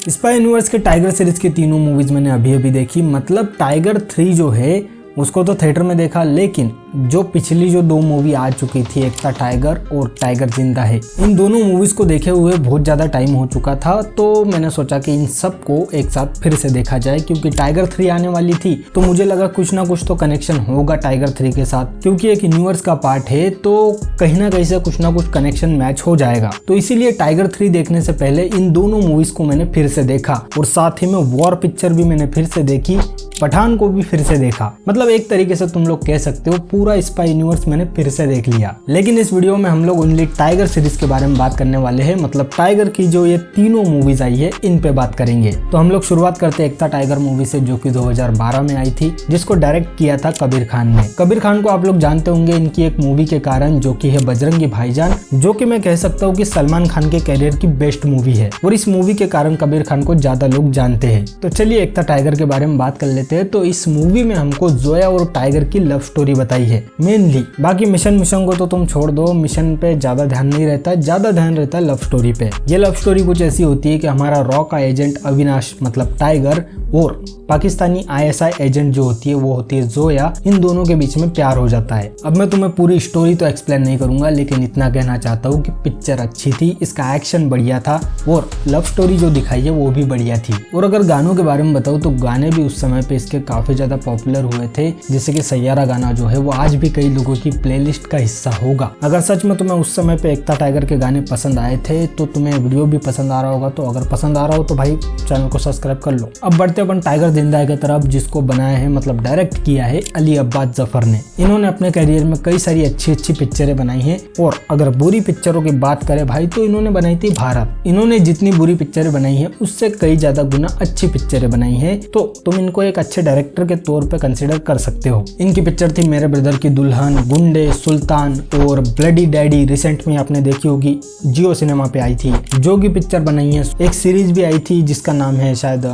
Spy universe के tiger series की तीनों मूवीज मैंने अभी अभी देखी। मतलब टाइगर 3 जो है उसको तो थिएटर में देखा, लेकिन जो पिछली जो 2 मूवी आ चुकी थी, एक था टाइगर और टाइगर जिंदा है, इन दोनों मूवीज को देखे हुए बहुत ज़्यादा टाइम हो चुका था। तो मैंने सोचा कि इन सब को एक साथ फिर से देखा जाए, क्योंकि टाइगर 3 आने वाली थी तो मुझे लगा कुछ ना कुछ तो कनेक्शन होगा टाइगर 3 के साथ, क्योंकि एक यूनिवर्स का पार्ट है तो कहीं ना कहीं से कुछ ना कुछ कनेक्शन मैच हो जाएगा। तो इसीलिए टाइगर 3 देखने से पहले इन दोनों मूवीज को मैंने फिर से देखा और साथ ही में वॉर पिक्चर भी मैंने फिर से देखी, पठान को भी फिर से देखा। मतलब एक तरीके से तुम लोग कह सकते हो पूरा स्पाई यूनिवर्स मैंने फिर से देख लिया। लेकिन इस वीडियो में हम लोग ओनली टाइगर सीरीज के बारे में बात करने वाले हैं। मतलब टाइगर की जो ये तीनों मूवीज आई है इन पे बात करेंगे। तो हम लोग शुरुआत करते हैं एकता टाइगर मूवी से, जो कि 2012 में आई थी, जिसको डायरेक्ट किया था कबीर खान ने। कबीर खान को आप लोग जानते होंगे इनकी एक मूवी के कारण, जो कि है बजरंगी भाईजान, जो कि मैं कह सकता हूँ कि सलमान खान के कैरियर की बेस्ट मूवी है और इस मूवी के कारण कबीर खान को ज्यादा लोग जानते हैं। तो चलिए एकता टाइगर के बारे में बात कर लेते हैं। तो इस मूवी में हमको जोया और टाइगर की लव स्टोरी बताई है मेनली। बाकी मिशन को तो तुम छोड़ दो, मिशन पे ज्यादा ध्यान नहीं रहता, ज्यादा ध्यान रहता है लव स्टोरी पे। ये लव स्टोरी कुछ ऐसी होती है कि हमारा रॉ का एजेंट अविनाश मतलब टाइगर और पाकिस्तानी ISI एजेंट जो होती है वो होती है जोया, इन दोनों के बीच में प्यार हो जाता है। अब मैं तुम्हें पूरी स्टोरी तो एक्सप्लेन नहीं करूंगा, लेकिन इतना कहना चाहता हूँ कि पिक्चर अच्छी थी, इसका एक्शन बढ़िया था और लव स्टोरी जो दिखाई है वो भी बढ़िया थी। और अगर गानों के बारे में बताऊँ तो गाने भी उस समय पे इसके काफी ज्यादा पॉपुलर हुए थे, जैसे कि सैयारा गाना जो है वो आज भी कई लोगों की प्लेलिस्ट का हिस्सा होगा। अगर सच में तुम्हें उस समय पे एकता टाइगर के गाने पसंद आए थे तो तुम्हें वीडियो भी पसंद आ रहा होगा। तो अगर पसंद आ रहा हो तो भाई चैनल को सब्सक्राइब कर लो। अब बढ़ते अपन टाइगर जिंदा है की तरफ, जिसको बनाया है मतलब डायरेक्ट किया है अली अब्बास जफर ने। इन्होंने अपने करियर में कई सारी अच्छी पिक्चरें बनाई हैं और अगर बुरी पिक्चरों की बात करें भाई तो इन्होंने बनाई थी भारत। इन्होंने जितनी बुरी पिक्चरें बनाई है उससे कई ज्यादा गुना अच्छी पिक्चरें बनाई है, तो तुम इनको एक अच्छे डायरेक्टर के तौर पे कंसीडर कर सकते हो। इनकी पिक्चर थी मेरे ब्रदर की दुल्हन, गुंडे, सुल्तान और ब्लडी डैडी। रिसेंट में आपने देखी होगी, जियो सिनेमा पे आई थी। जोगी पिक्चर बनाई है, एक सीरीज भी आई थी जिसका नाम है शायद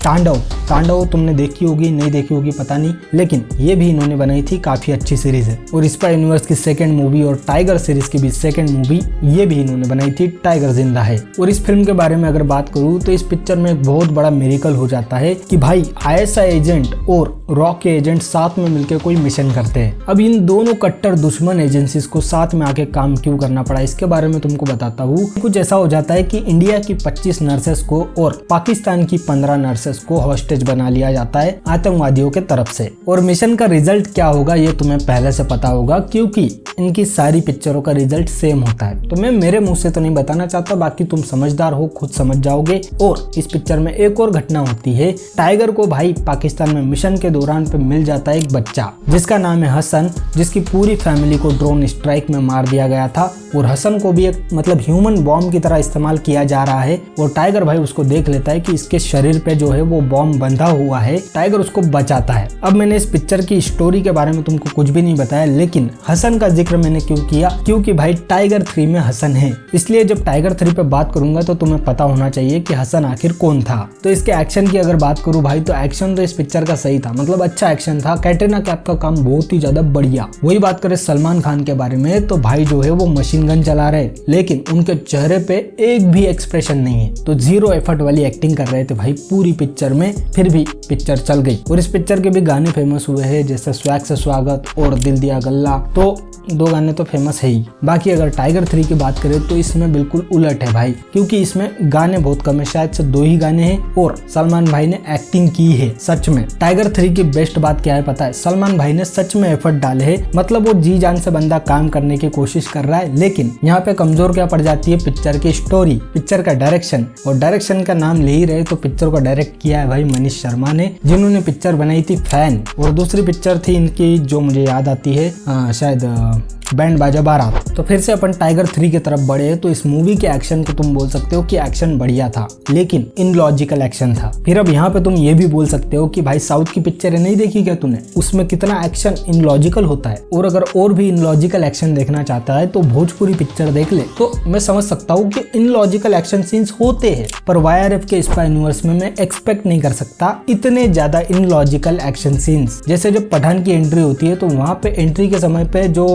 तांडव तुमने देखी होगी नहीं देखी होगी पता नहीं, लेकिन ये भी इन्होंने बनाई थी, काफी अच्छी सीरीज है। और स्पाई यूनिवर्स की सेकंड मूवी और टाइगर सीरीज की भी सेकंड मूवी ये भी इन्होंने बनाई थी, टाइगर जिंदा है। और इस फिल्म के बारे में अगर बात करूँ तो इस पिक्चर में एक बहुत बड़ा मिरेकल हो जाता है कि भाई ISI एजेंट और रॉ के एजेंट साथ में मिलकर कोई मिशन करते हैं। अब इन दोनों कट्टर दुश्मन एजेंसीज को साथ में आके काम क्यों करना पड़ा, इसके बारे में तुमको बताता हूँ। कुछ ऐसा हो जाता है कि इंडिया की 25 नर्सेस को और पाकिस्तान की 15 नर्सेस को हॉस्टेज बना लिया जाता है आतंकवादियों के तरफ से। और मिशन का रिजल्ट क्या होगा ये तुम्हें पहले से पता होगा, क्योंकि इनकी सारी पिक्चरों का रिजल्ट सेम होता है। तो मैं मेरे मुंह से तो नहीं बताना चाहता, बाकी तुम समझदार हो, खुद समझ जाओगे। और इस पिक्चर में एक और घटना होती है, टाइगर को भाई पाकिस्तान में मिशन के दौरान पे मिल जाता है एक बच्चा जिसका नाम है हसन, जिसकी पूरी फैमिली को ड्रोन स्ट्राइक में मार दिया गया था। और हसन को भी एक मतलब ह्यूमन बॉम्ब की तरह इस्तेमाल किया जा रहा है और टाइगर भाई उसको देख लेता है कि इसके शरीर पे जो है वो बॉम्ब बंधा हुआ है। टाइगर उसको बचाता है। अब मैंने इस पिक्चर की स्टोरी के बारे में तुमको कुछ भी नहीं बताया, लेकिन हसन का जिक्र मैंने क्यों किया, क्योंकि भाई टाइगर 3 में हसन है, इसलिए जब टाइगर 3 पे बात करूंगा तो तुम्हें पता होना चाहिए कि हसन आखिर कौन था। तो इसके एक्शन की अगर बात करूं भाई तो एक्शन तो इस पिक्चर का सही था, मतलब अच्छा एक्शन था। कैटरीना कैफ का काम बहुत ही ज्यादा बढ़िया। वही बात करें सलमान खान के बारे में तो भाई जो है वो मशीन गन चला रहे, लेकिन उनके चेहरे पे एक भी एक्सप्रेशन नहीं है, तो 0 एफर्ट वाली एक्टिंग कर रहे थे भाई पूरी पिक्चर में, फिर भी पिक्चर चल गई। और इस पिक्चर के भी गाने फेमस हुए हैं, जैसे स्वैग से स्वागत और दिल दिया गल्ला, तो 2 गाने तो फेमस है ही। बाकी अगर टाइगर 3 की बात करें तो इसमें बिल्कुल उलट है भाई, क्योंकि इसमें गाने बहुत कम है, शायद से 2 ही गाने हैं और सलमान भाई ने एक्टिंग की है सच में। टाइगर 3 की बेस्ट बात क्या है पता है, सलमान भाई ने सच में एफर्ट डाले है, मतलब वो जी जान से बंदा काम करने की कोशिश कर रहा है। लेकिन यहाँ पे कमजोर क्या पड़ जाती है, पिक्चर की स्टोरी, पिक्चर का डायरेक्शन। और डायरेक्शन का नाम ले ही रहे तो पिक्चर को डायरेक्ट किया है भाई मनीष शर्मा ने, जिन्होंने पिक्चर बनाई थी फैन। और दूसरी पिक्चर थी इनकी जो मुझे याद आती है शायद बैंड बाजा बारात। तो फिर से अपन टाइगर 3 की तरफ बढ़े तो इस मूवी के एक्शन को तुम बोल सकते हो कि एक्शन बढ़िया था, लेकिन इनलॉजिकल एक्शन था। फिर अब यहाँ पे तुम ये भी बोल सकते हो कि भाई साउथ की पिक्चरें नहीं देखी क्या तूने, उसमें कितना एक्शन इनलॉजिकल होता है। और अगर और भी इनलॉजिकल एक्शन देखना चाहता है तो भोजपुरी पिक्चर देख ले। तो मैं समझ सकता हूँ कि इनलॉजिकल एक्शन सीन्स होते हैं, पर YRF के स्पाई यूनिवर्स में मैं एक्सपेक्ट नहीं कर सकता इतने ज्यादा इनलॉजिकल एक्शन सीन्स। जैसे जब पठान की एंट्री होती है तो वहाँ पे एंट्री के समय पे जो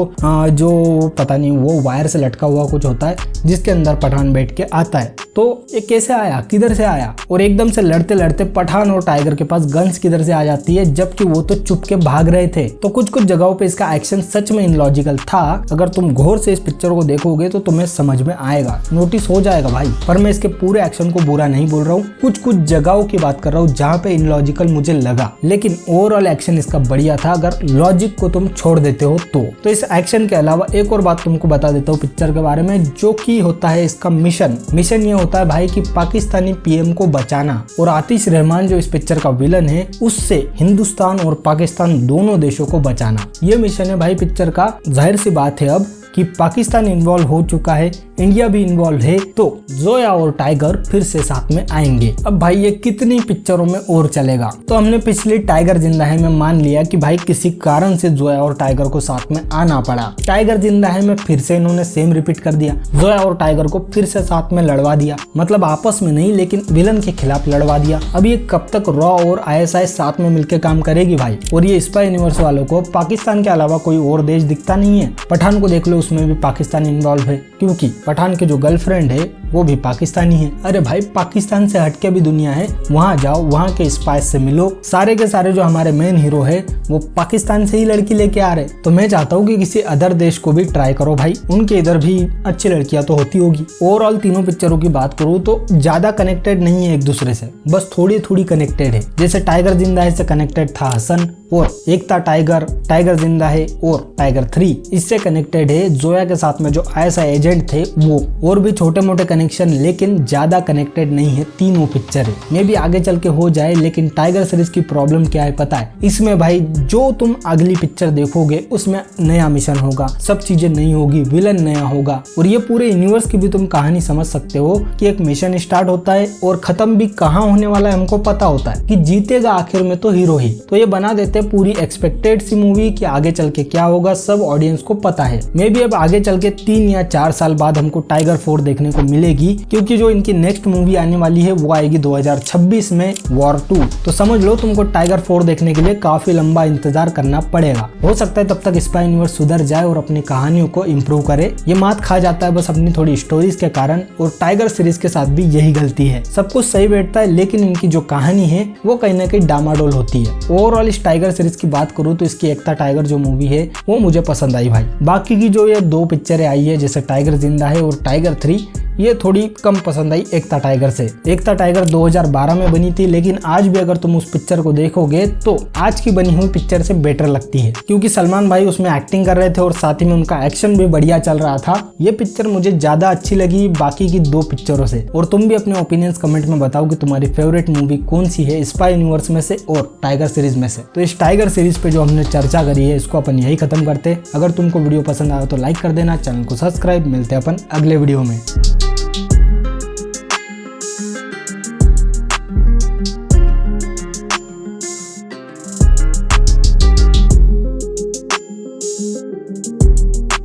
जो पता नहीं वो वायर से लटका हुआ कुछ होता है जिसके अंदर पठान बैठ के आता है। तो ये कैसे आया, किधर से आया, और एकदम से लड़ते लड़ते पठान और टाइगर के पास गन्स किधर से आ जाती है, जबकि वो तो चुप के भाग रहे थे। तो कुछ कुछ जगहों पे इसका एक्शन सच में इनलॉजिकल था। अगर तुम गौर से इस पिक्चर को देखोगे तो तुम्हें समझ में आएगा, नोटिस हो जाएगा भाई। पर मैं इसके पूरे एक्शन को बुरा नहीं बोल रहा हूँ, कुछ कुछ जगहों की बात कर रहा हूँ जहाँ पे इनलॉजिकल मुझे लगा, लेकिन ओवरऑल एक्शन इसका बढ़िया था अगर लॉजिक को तुम छोड़ देते हो तो इस एक्शन के अलावा एक और बात तुमको बता देता हूँ पिक्चर के बारे में, जो कि होता है इसका मिशन ये होता है भाई कि पाकिस्तानी पीएम को बचाना, और आतिश रहमान जो इस पिक्चर का विलन है उससे हिंदुस्तान और पाकिस्तान दोनों देशों को बचाना। ये मिशन है भाई पिक्चर का। जाहिर सी बात है अब कि पाकिस्तान इन्वॉल्व हो चुका है, इंडिया भी इन्वॉल्व है, तो जोया और टाइगर फिर से साथ में आएंगे। अब भाई ये कितनी पिक्चरों में और चलेगा। तो हमने पिछली टाइगर जिंदा है में मान लिया कि भाई किसी कारण से जोया और टाइगर को साथ में आना पड़ा। टाइगर जिंदा है में फिर से इन्होंने सेम रिपीट कर दिया, जोया और टाइगर को फिर से साथ में लड़वा दिया, मतलब आपस में नहीं लेकिन विलन के खिलाफ लड़वा दिया। अब ये कब तक रॉ और ISI साथ में मिलकर काम करेगी भाई। और ये स्पाई यूनिवर्स वालों को पाकिस्तान के अलावा कोई और देश दिखता नहीं है। पठान को देख लो, उसमें भी पाकिस्तान इन्वॉल्व है, क्योंकि पठान के जो गर्लफ्रेंड है वो भी पाकिस्तानी है। अरे भाई पाकिस्तान से हटके भी दुनिया है, वहाँ जाओ, वहाँ के स्पाइस से मिलो। सारे के सारे जो हमारे मेन हीरो है वो पाकिस्तान से ही लड़की लेके आ रहे। तो मैं चाहता हूँ कि किसी अदर देश को भी ट्राई करो भाई, उनके इधर भी अच्छी लड़कियां तो होती होगी। ओवरऑल तीनों पिक्चरों की बात करूँ तो ज्यादा कनेक्टेड नहीं है एक दूसरे से, बस थोड़ी थोड़ी कनेक्टेड है। जैसे टाइगर जिंदा है से कनेक्टेड था हसन, और एकता टाइगर, टाइगर जिंदा है और टाइगर 3 इससे कनेक्टेड है जोया के साथ में जो ISI एजेंट थे वो। और भी छोटे मोटे कनेक्शन, लेकिन ज्यादा कनेक्टेड नहीं है तीनों पिक्चर है। मे भी आगे चल के हो जाए, लेकिन टाइगर सीरीज की प्रॉब्लम क्या है पता है, इसमें भाई जो तुम अगली पिक्चर देखोगे उसमें नया मिशन होगा, सब चीजें नई होगी, विलन नया होगा, और ये पूरे यूनिवर्स की भी तुम कहानी समझ सकते हो कि एक मिशन स्टार्ट होता है और खत्म भी कहाँ होने वाला है हमको पता होता है कि जीतेगा आखिर में तो हीरो ही। तो ये बना देते पूरी एक्सपेक्टेड सी मूवी कि आगे चल के क्या होगा सब ऑडियंस को पता है। मे भी अब आगे चल के 3 या 4 साल बाद हमको टाइगर 4 देखने को मिलेगी, क्योंकि जो इनकी नेक्स्ट मूवी आने वाली है वो आएगी 2026 में, वॉर 2। तो समझ लो तुमको टाइगर 4 देखने के लिए काफी लंबा इंतजार करना पड़ेगा। हो सकता है तब तक स्पाई यूनिवर्स सुधर जाए और अपनी कहानियों को इम्प्रूव करे। ये मात खा जाता है बस अपनी थोड़ी स्टोरीज के कारण, और टाइगर सीरीज के साथ भी यही गलती है। सब कुछ सही बैठता है लेकिन इनकी जो कहानी है वो कहीं ना कहीं डामाडोल होती है। ओवरऑल इस टाइगर सीरीज की बात करूँ तो इसकी एकता टाइगर जो मूवी है वो मुझे पसंद आई भाई। बाकी की जो ये 2 पिक्चरें आई है जैसे टाइगर जिंदा है और टाइगर 3, ये थोड़ी कम पसंद आई एकता टाइगर से। एकता टाइगर 2012 में बनी थी, लेकिन आज भी अगर तुम उस पिक्चर को देखोगे तो आज की बनी हुई पिक्चर से बेटर लगती है, क्योंकि सलमान भाई उसमें एक्टिंग कर रहे थे और साथ ही में उनका एक्शन भी बढ़िया चल रहा था। ये पिक्चर मुझे ज्यादा अच्छी लगी बाकी की 2 पिक्चरों से। और तुम भी अपने ओपिनियंस कमेंट में बताओ कि तुम्हारी फेवरेट मूवी कौन सी है स्पाई यूनिवर्स में से और टाइगर सीरीज में से। तो इस टाइगर सीरीज पे जो हमने चर्चा करी है इसको अपन यही खत्म करते। अगर तुमको वीडियो पसंद आया तो लाइक कर देना, चैनल को सब्सक्राइब। मिलते हैं अपन अगले वीडियो में।